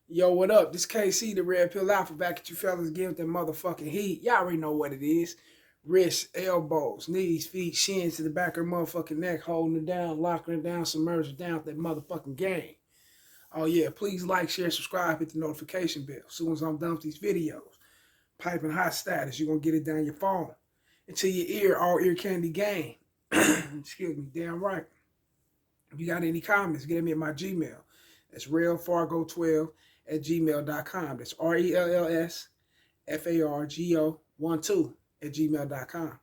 Yo, what up? This KC, the Red Pill Alpha, back at you fellas again with that motherfucking heat. Y'all already know what it is. Wrists, elbows, knees, feet, shins to the back of her motherfucking neck, holding it down, locking it down, submerging down with that motherfucking game. Oh yeah, please like, share, subscribe, hit the notification bell. As soon as I'm done with these videos, piping hot status, you're gonna get it down your phone. Into your ear, all ear candy game. Excuse me, damn right. If you got any comments, get me at my Gmail. That's relfargo12@gmail.com. That's RELLSFARGO12@gmail.com.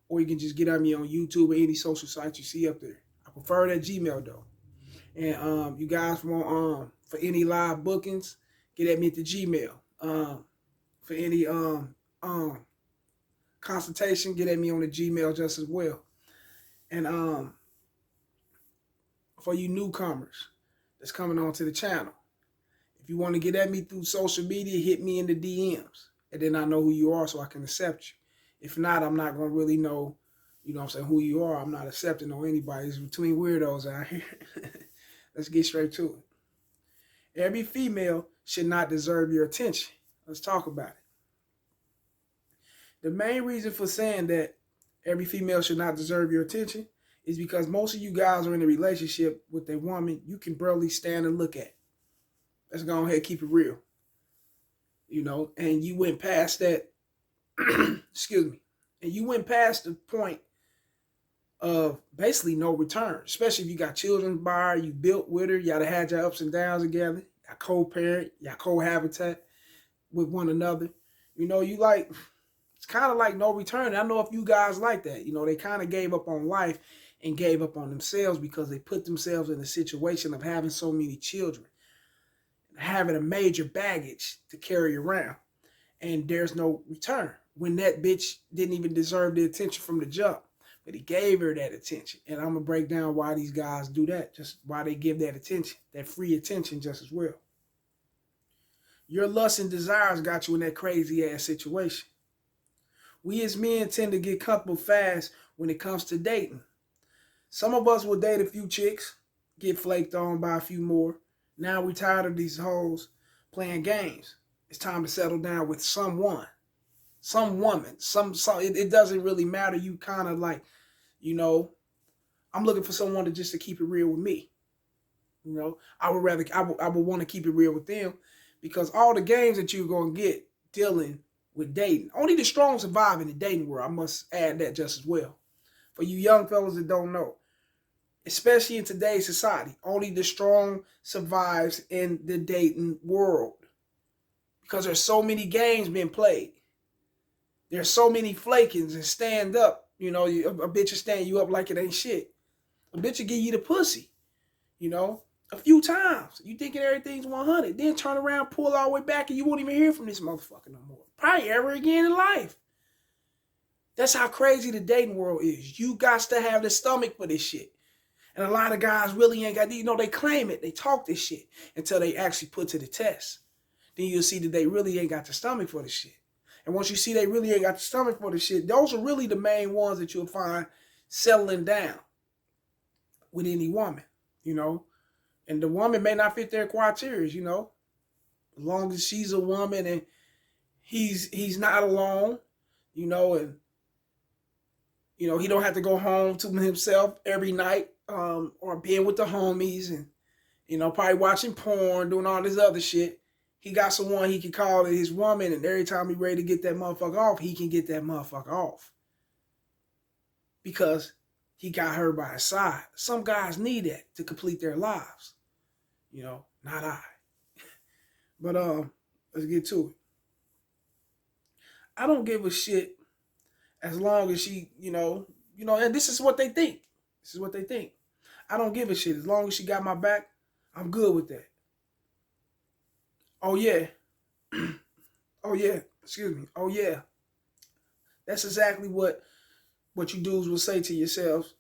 Or you can just get at me on YouTube or any social site you see up there. I prefer that Gmail though. And you guys want for any live bookings, get at me at the Gmail. For any consultation, get at me on the Gmail just as well. And for you newcomers that's coming onto the channel, if you want to get at me through social media, hit me in the DMs. And then I know who you are so I can accept you. If not, I'm not going to really know, you know what I'm saying, who you are. I'm not accepting on anybody. It's between weirdos out here. Let's get straight to it. Every female should not deserve your attention. Let's talk about it. The main reason for saying that every female should not deserve your attention is because most of you guys are in a relationship with a woman you can barely stand and look at. Let's go ahead and keep it real. You know, and you went past that, excuse me, and you went past the point of basically no return, especially if you got children by her, you built with her, y'all had your ups and downs together, y'all co-parent, y'all cohabitat with one another. You know, you like, it's kind of like no return. I know if you guys like that, you know, they kind of gave up on life and gave up on themselves because they put themselves in a situation of having so many children, having a major baggage to carry around, and there's no return when that bitch didn't even deserve the attention from the jump, but he gave her that attention. And I'm gonna break down why these guys do that, just why they give that attention, that free attention just as well. Your lust and desires got you in that crazy ass situation. We as men tend to get comfortable fast when it comes to dating. Some of us will date a few chicks, get flaked on by a few more. Now we're tired of these hoes playing games. It's time to settle down with someone, some woman, it doesn't really matter. You kind of like, you know, I'm looking for someone to keep it real with me. You know, I would want to keep it real with them because all the games that you're going to get dealing with dating, only the strong survive in the dating world. I must add that just as well. For you young fellas that don't know, especially in today's society, only the strong survives in the dating world because there's so many games being played. There's so many flakings and stand up. You know, a bitch will stand you up like it ain't shit. A bitch will give you the pussy, you know, a few times. You thinking everything's 100. Then turn around, pull all the way back, and you won't even hear from this motherfucker no more. Probably ever again in life. That's how crazy the dating world is. You got to have the stomach for this shit. And a lot of guys really ain't got, you know, they claim it. They talk this shit until they actually put to the test. Then you'll see that they really ain't got the stomach for this shit. And once you see they really ain't got the stomach for this shit, those are really the main ones that you'll find settling down with any woman, you know. And the woman may not fit their criteria, you know. As long as she's a woman and he's not alone, you know, and you know, he don't have to go home to himself every night, or being with the homies and, you know, probably watching porn, doing all this other shit. He got someone he can call his woman, and every time he's ready to get that motherfucker off, he can get that motherfucker off. Because he got her by his side. Some guys need that to complete their lives. You know, not I. But let's get to it. I don't give a shit as long as she, you know, and this is what they think. This is what they think. I don't give a shit. As long as she got my back, I'm good with that. Oh, yeah. Oh, yeah. Excuse me. Oh, yeah. That's exactly what you dudes will say to yourselves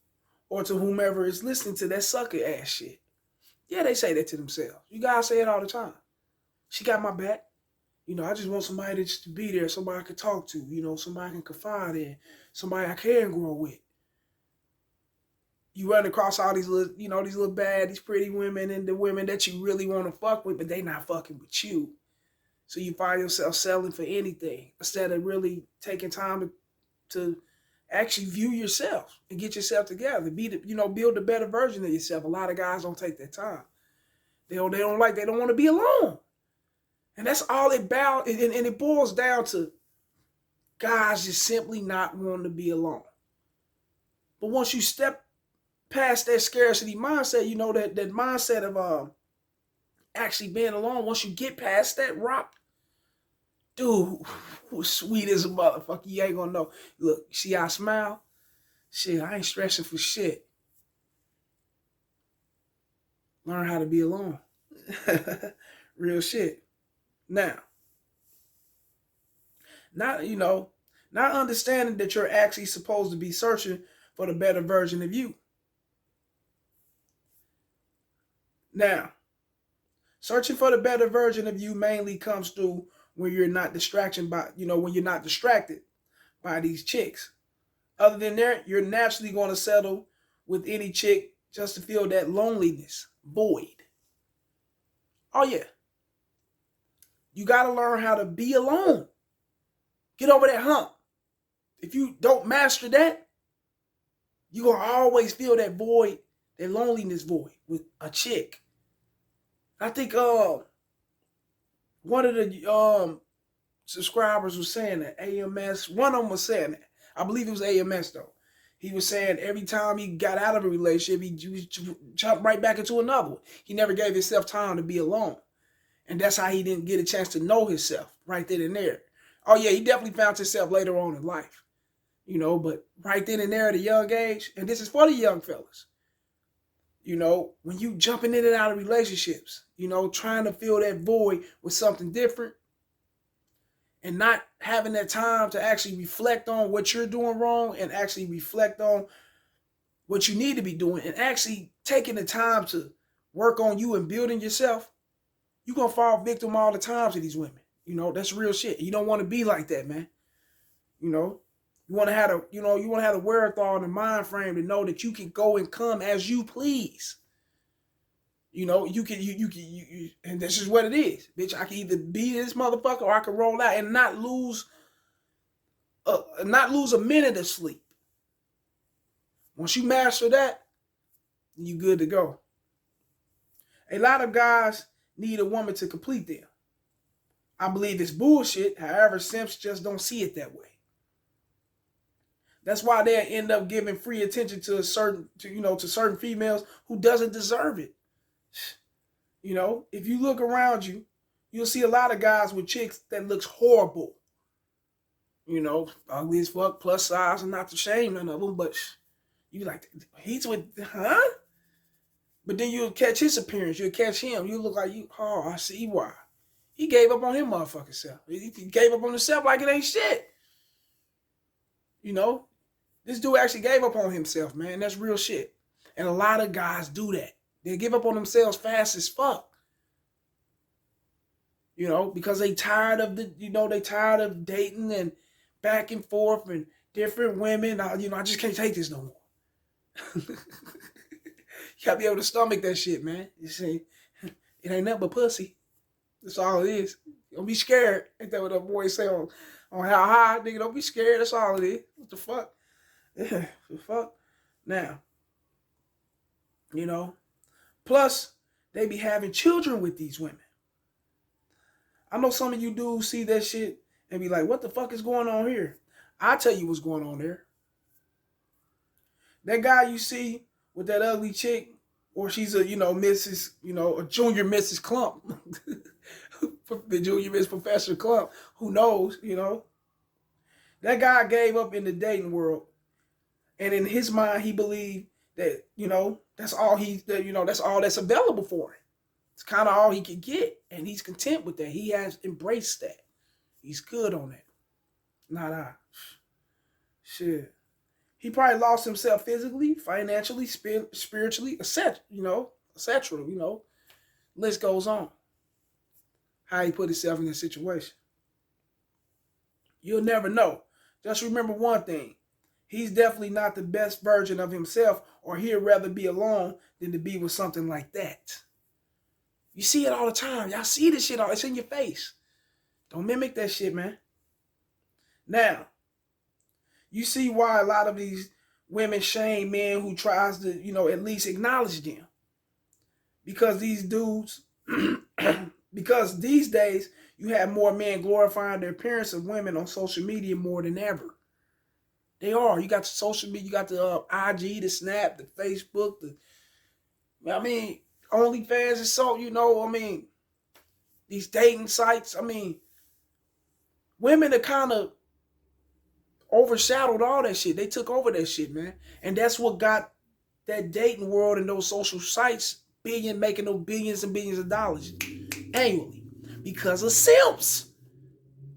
or to whomever is listening to that sucker ass shit. Yeah, they say that to themselves. You guys say it all the time. She got my back. You know, I just want somebody just to be there, somebody I can talk to, you know, somebody I can confide in, somebody I can grow with. you run across all these little, these little bad, these pretty women and the women that you really want to fuck with, but they not fucking with you. So you find yourself selling for anything instead of really taking time to actually view yourself and get yourself together. Build a better version of yourself. A lot of guys don't take that time. They don't want to be alone. And that's all it bound, and it boils down to guys just simply not wanting to be alone. But once you step past that scarcity mindset, that mindset of actually being alone, once you get past that rock, dude, sweet as a motherfucker, you ain't gonna know. Look, see how I smile? Shit, I ain't stressing for shit. Learn how to be alone. Real shit. Now, not understanding that you're actually supposed to be searching for the better version of you. Now, searching for the better version of you mainly comes through when you're not when you're not distracted by these chicks. Other than that, you're naturally going to settle with any chick just to feel that loneliness void. Oh yeah. You got to learn how to be alone. Get over that hump. If you don't master that, you're going to always feel that void, that loneliness void with a chick. I think one of the subscribers was saying that, AMS, one of them was saying that. I believe it was AMS though. He was saying every time he got out of a relationship, he jumped right back into another one. He never gave himself time to be alone. And that's how he didn't get a chance to know himself right then and there. Oh yeah, he definitely found himself later on in life. But right then and there at a young age, and this is for the young fellas, when you jumping in and out of relationships, trying to fill that void with something different and not having that time to actually reflect on what you're doing wrong and actually reflect on what you need to be doing and actually taking the time to work on you and building yourself, you're going to fall victim all the time to these women. That's real shit. You don't want to be like that, man. You want to have the wherewithal and the mind frame to know that you can go and come as you please. You can, and this is what it is, bitch. I can either be this motherfucker or I can roll out and not lose a minute of sleep. Once you master that, you good to go. A lot of guys need a woman to complete them. I believe it's bullshit. However, simps just don't see it that way. That's why they end up giving free attention to certain females who doesn't deserve it. If you look around you, you'll see a lot of guys with chicks that looks horrible. Ugly as fuck, plus size, and not to shame none of them, but you like, he's with, huh? But then you'll catch his appearance, you'll catch him, you look like I see why. He gave up on him motherfucking self. He gave up on himself like it ain't shit. This dude actually gave up on himself, man. That's real shit. And a lot of guys do that. They give up on themselves fast as fuck. Because they tired of they tired of dating and back and forth and different women. I just can't take this no more. You gotta be able to stomach that shit, man. You see, it ain't nothing but pussy. That's all it is. Don't be scared. Ain't that what the boys say on How High? Nigga, don't be scared. That's all it is. What the fuck? Yeah, the fuck? Now, plus, they be having children with these women. I know some of you dudes see that shit and be like, what the fuck is going on here? I'll tell you what's going on there. That guy you see with that ugly chick, or she's a, Mrs., a junior Mrs. Clump. The junior Miss Professor Clump. Who knows, That guy gave up in the dating world. And in his mind, he believed that, that's all that's all that's available for him. It's kind of all he can get. And he's content with that. He has embraced that. He's good on that. Not I. Shit. He probably lost himself physically, financially, spiritually, etc. List goes on. How he put himself in that situation. You'll never know. Just remember one thing. he's definitely not the best version of himself, or he'd rather be alone than to be with something like that. You see it all the time. Y'all see this shit all. It's in your face. Don't mimic that shit, man. Now, you see why a lot of these women shame men who tries to, at least acknowledge them. Because these dudes, because these days, you have more men glorifying the appearance of women on social media more than ever. They are. You got the social media, you got the IG, the Snap, the Facebook, OnlyFans and so, these dating sites. Women are kind of overshadowed all that shit. They took over that shit, man. And that's what got that dating world and those social sites making those billions and billions of dollars annually because of simps.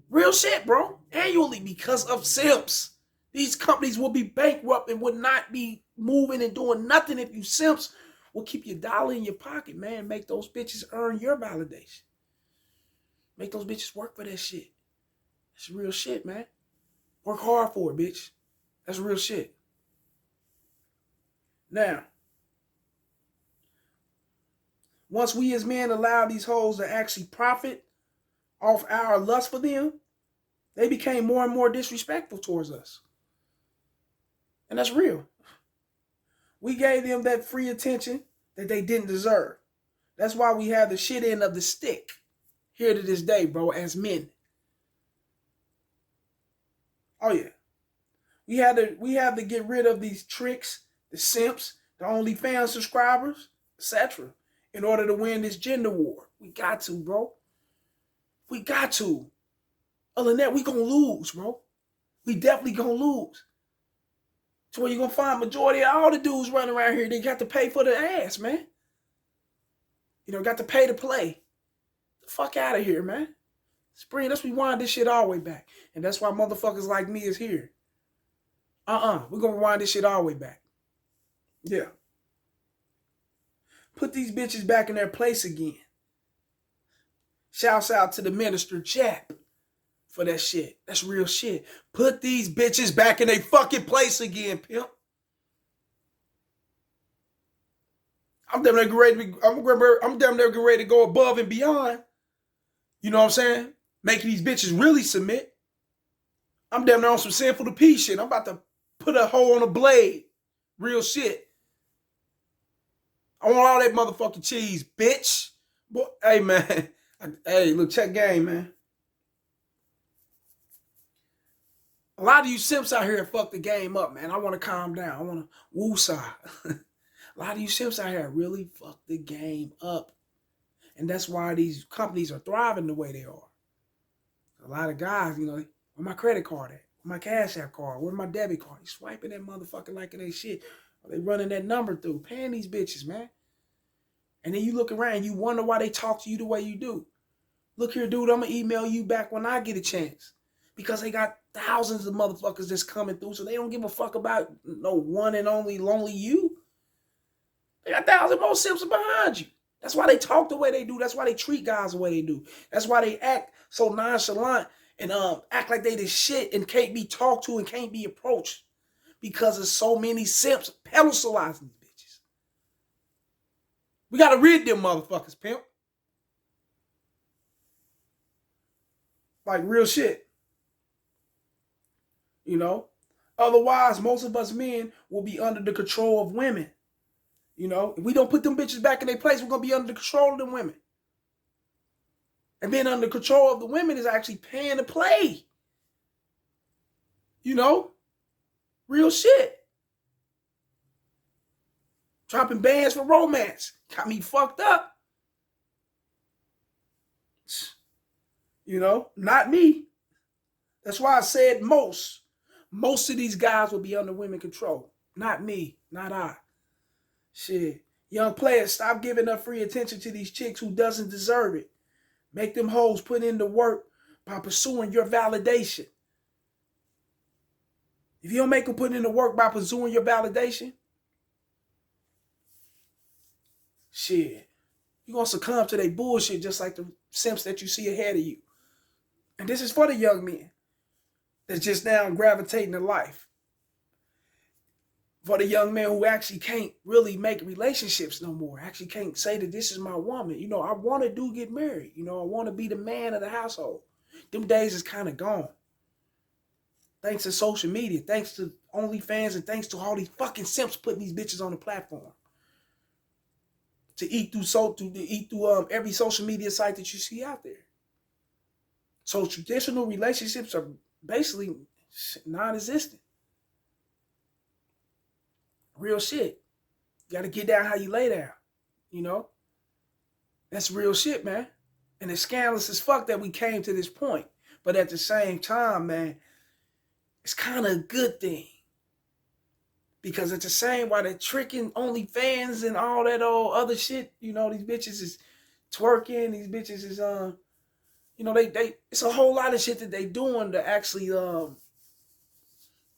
Real shit, bro. Annually because of simps. These companies will be bankrupt and would not be moving and doing nothing if you simps will keep your dollar in your pocket, man. Make those bitches earn your validation. Make those bitches work for that shit. That's real shit, man. Work hard for it, bitch. That's real shit. Now, once we as men allow these hoes to actually profit off our lust for them, they became more and more disrespectful towards us. And that's real. We gave them that free attention that they didn't deserve. That's why we have the shit end of the stick here to this day, bro, as men. Oh yeah. We have to get rid of these tricks, the simps, the OnlyFans subscribers, etc. in order to win this gender war. We got to, bro. We got to. Other than that, we gonna lose, bro. We definitely gonna lose. So where you gonna find majority of all the dudes running around here, they got to pay for their ass, man. Got to pay to play. The fuck out of here, man. Spring, let's rewind this shit all the way back. And that's why motherfuckers like me is here. We're gonna rewind this shit all the way back. Yeah. Put these bitches back in their place again. Shouts out to the minister Jap for that shit. That's real shit. Put these bitches back in their fucking place again, pimp. I'm damn near ready to go above and beyond. You know what I'm saying? Making these bitches really submit. I'm damn near on some Sinful to P shit. I'm about to put a hole on a blade. Real shit. I want all that motherfucking cheese, bitch. Boy, hey, man. Hey, look, check game, man. A lot of you simps out here fuck the game up, man. I want to calm down. I want to woosah. A lot of you simps out here really fuck the game up. And that's why these companies are thriving the way they are. A lot of guys, where my credit card at? Where my Cash App card? Where my debit card? You swiping that motherfucker like it ain't shit. Or they running that number through, paying these bitches, man. And then you look around, you wonder why they talk to you the way you do. Look here, dude, I'm going to email you back when I get a chance. Because they got thousands of motherfuckers that's coming through, so they don't give a fuck about no one and only lonely you. They got thousands more simps behind you. That's why they talk the way they do. That's why they treat guys the way they do. That's why they act so nonchalant and act like they the shit and can't be talked to and can't be approached. Because there's so many simps pedestalizing these bitches. We got to rid them motherfuckers, pimp. Like real shit. Otherwise, most of us men will be under the control of women. If we don't put them bitches back in their place, we're going to be under the control of them women. And being under control of the women is actually paying to play. Real shit. Dropping bands for romance. Got me fucked up. Not me. That's why I said most. Most of these guys will be under women control. Not me. Not I. Shit. Young players, stop giving up free attention to these chicks who doesn't deserve it. Make them hoes put in the work by pursuing your validation. If you don't make them put in the work by pursuing your validation, shit, you're going to succumb to their bullshit just like the simps that you see ahead of you. And this is for the young men that's just now gravitating to life. For the young man who actually can't really make relationships no more, actually can't say that this is my woman. You know, I want to get married. You know, I want to be the man of the household. Them days is kind of gone. Thanks to social media, thanks to OnlyFans, and thanks to all these fucking simps putting these bitches on the platform to eat through every social media site that you see out there. So traditional relationships are basically non-existent. Real shit. You gotta get down how you lay down. You know? That's real shit, man. And it's scandalous as fuck that we came to this point. But at the same time, man, it's kind of a good thing. Because at the same, while they're tricking OnlyFans and all that old other shit, you know, these bitches is twerking, these bitches is you know, they it's a whole lot of shit that they doing to actually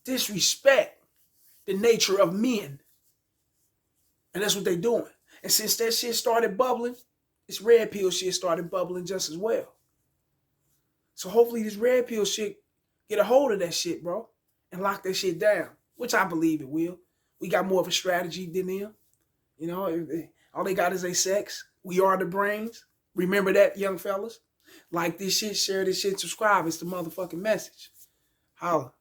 disrespect the nature of men. And that's what they doing. And since that shit started bubbling, this red pill shit started bubbling just as well. So hopefully this red pill shit get a hold of that shit, bro, and lock that shit down, which I believe it will. We got more of a strategy than them. You know, all they got is their sex. We are the brains. Remember that, young fellas? Like this shit, share this shit, subscribe. It's the motherfucking message. Holla.